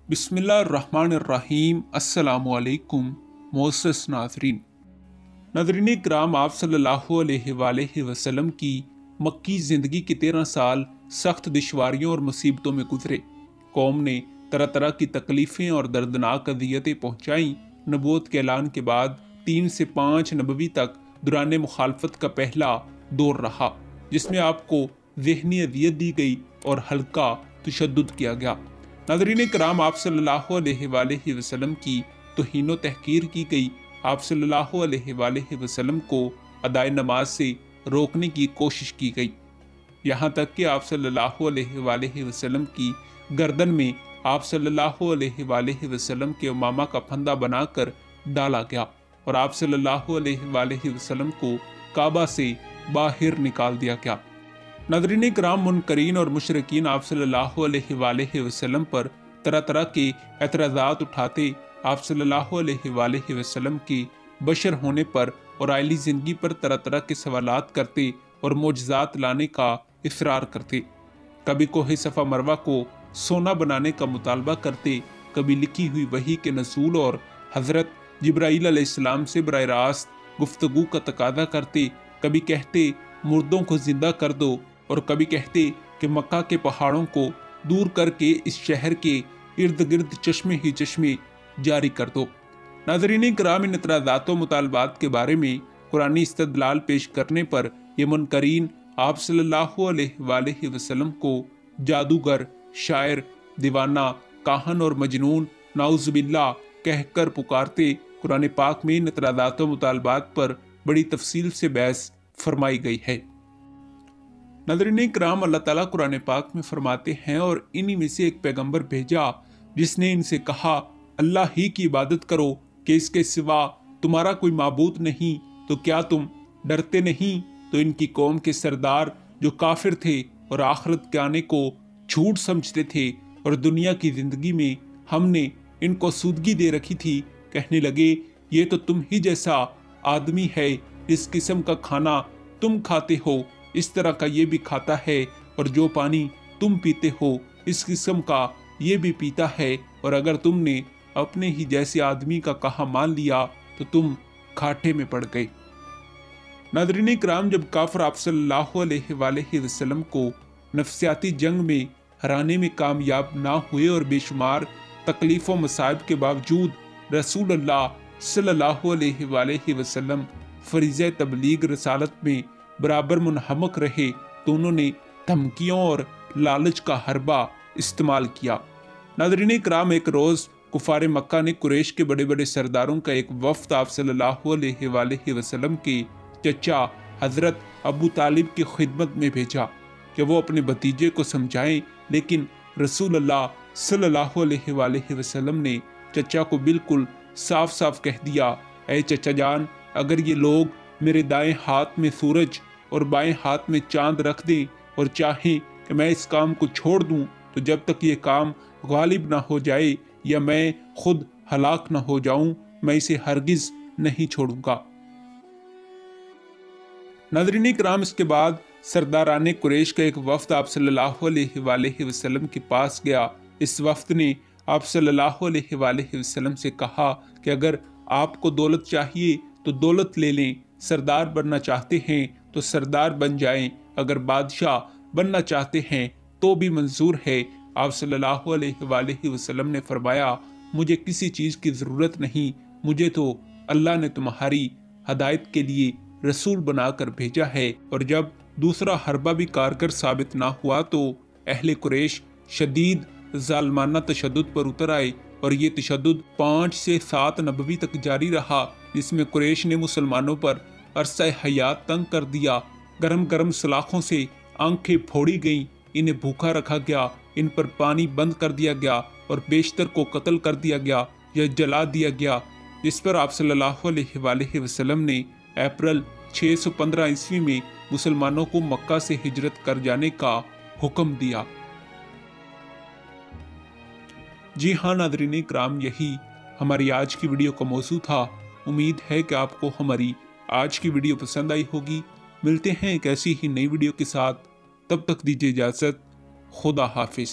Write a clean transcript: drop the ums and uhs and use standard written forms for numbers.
बिस्मिल्लाहिर्रहमानिर्रहीम। अस्सलामुअलैकुम मोअज़्ज़ज़ नाज़रीन। नाज़रीन किराम, आप सल्लल्लाहु अलैहि वसल्लम की मक्की ज़िंदगी के 13 साल सख्त दुश्वारियों और मुसीबतों में गुजरे। कौम ने तरह तरह की तकलीफ़ें और दर्दनाक अज़ियतें पहुँचाईं। नबूवत के ऐलान के बाद 3 से 5 नबवी तक दौरान मुखालफत का पहला दौर रहा, जिसमें आपको ज़हनी अज़ियत दी गई और हल्का तशद्दुद किया गया। नाज़रीन किराम, आप सल्लल्लाहु अलैहि वसल्लम की तौहीन तहकीर की गई। आप सल्लल्लाहु अलैहि वसल्लम को अदाए नमाज से रोकने की कोशिश की गई। यहाँ तक कि आप सल्लल्लाहु अलैहि वसल्लम की गर्दन में आप सल्लल्लाहु अलैहि वसल्लम के उमामा का फंदा बनाकर डाला गया और आप सल्लल्लाहु अलैहि वसल्लम को काबा से बाहर निकाल दिया गया। नाज़रीन किराम, मुनकरीन और मुशरिकीन आप सल्लल्लाहु अलैहि वसल्लम पर तरह तरह के एतराज़ात उठाते, आप सल्लल्लाहु अलैहि वसल्लम के बशर होने पर और आइली ज़िंदगी पर तरह तरह के सवालात करते और मोजज़ात लाने का इसरार करते। कभी कोहे सफ़ा मरवा को सोना बनाने का मुतालबा करते, कभी लिखी हुई वही के नज़ूल और हज़रत जिब्राईल अलैहिस्सलाम से बराह रास्त गुफ्तगू का तकाज़ा करते, कभी कहते मुर्दों को ज़िंदा कर दो और कभी कहते कि मक्का के पहाड़ों को दूर करके इस शहर के इर्द गिर्द चश्मे ही चश्मे जारी कर दो। नाज़रीन किराम, इन इतराज़ातों मुतालबात के बारे में कुरानी इस्तदलाल पेश करने पर ये मुनकरीन आप सल्लल्लाहु अलैहि वसल्लम को जादूगर, शायर, दीवाना, काहन और मजनून नाउज़ुबिल्लाह कहकर पुकारते। कुरान पाक में इन इतराज़ातों मुतालबात पर बड़ी तफसील से बहस फरमाई गई है। नाज़रीन किराम, अल्लाह ताला कुरान पाक में फरमाते हैं, और इन्हीं में से एक पैगंबर भेजा जिसने इनसे कहा, अल्लाह ही की इबादत करो कि इसके सिवा तुम्हारा कोई माबूद नहीं, तो क्या तुम डरते नहीं? तो इनकी कौम के सरदार जो काफिर थे और आखिरत के आने को झूठ समझते थे और दुनिया की जिंदगी में हमने इनको सूदगी दे रखी थी, कहने लगे ये तो तुम ही जैसा आदमी है, इस किस्म का खाना तुम खाते हो इस तरह का ये भी खाता है, और जो पानी तुम पीते हो इस किस्म का ये भी पीता है, और अगर तुमने अपने ही जैसे आदमी का कहा मान लिया तो तुम घाटे में पड़ गए। नाज़रीन किराम, जब काफिर आप सल्लल्लाहु अलैहि वसल्लम को नफ्सियाती जंग में हराने में कामयाब ना हुए और बेशुमार तकलीफ़ों मसाइब के बावजूद रसूलुल्लाह सल्लल्लाहु अलैहि वसल्लम फरीज़े तबलीग रसालत में बराबर मुनहमक रहे, तो उन्होंने धमकियों और लालच का हरबा इस्तेमाल किया। नाज़रीन किराम, एक रोज़ कुफार मक्का ने कुरैश के बड़े बड़े सरदारों का एक वफ़द आप सल्लल्लाहु अलैहि वसल्लम के चचा हज़रत अबू तालिब की खिदमत में भेजा कि वो अपने भतीजे को समझाएं, लेकिन रसूलुल्लाह सल्लल्लाहु अलैहि वसल्लम ने चचा को बिल्कुल साफ साफ कह दिया, ऐ चचा जान, अगर ये लोग मेरे दाएं हाथ में सूरज और बाएं हाथ में चांद रख दें और चाहें कि मैं इस काम को छोड़ दूं, तो जब तक ये काम गालिब ना हो जाए या मैं खुद हलाक ना हो जाऊं, मैं इसे हरगिज नहीं छोड़ूंगा। नाज़रीन किराम, इसके बाद सरदाराने कुरैश का एक वफ़द आप सल्लल्लाहु अलैहि वसल्लम के पास गया। इस वफ़द ने आप सल्लल्लाहु अलैहि वसल्लम से कहा कि अगर आपको दौलत चाहिए तो दौलत ले लें, सरदार बनना चाहते हैं तो सरदार बन जाएं, अगर बादशाह बनना चाहते हैं तो भी मंजूर है। आप सल्लल्लाहु अलैहि वसल्लम ने फरमाया, मुझे किसी चीज़ की ज़रूरत नहीं, मुझे तो अल्लाह ने तुम्हारी हदायत के लिए रसूल बनाकर भेजा है। और जब दूसरा हरबा भी कारगर साबित ना हुआ तो अहले कुरैश शदीद जालमाना तशद्दुद पर उतर आए, और ये तशद्दुद 5 से 7 नबवी तक जारी रहा, जिसमें कुरैश ने मुसलमानों पर अरसा हयात तंग कर दिया। गरम गरम सलाखों से आंखें फोड़ी गईं, इन्हें भूखा रखा गया, इन पर पानी बंद कर दिया गया और बेशतर को कत्ल कर दिया गया या जला दिया गया, जिस पर आप सल्लल्लाहु अलैहि वसल्लम ने अप्रैल 615 ईस्वी में मुसलमानों को मक्का से हिजरत कर जाने का हुक्म दिया। जी हाँ नाज़रीन किराम, यही हमारी आज की वीडियो का मौजू था। उम्मीद है कि आपको हमारी आज की वीडियो पसंद आई होगी। मिलते हैं एक ऐसी ही नई वीडियो के साथ, तब तक दीजिए इजाज़त। खुदा हाफिज़।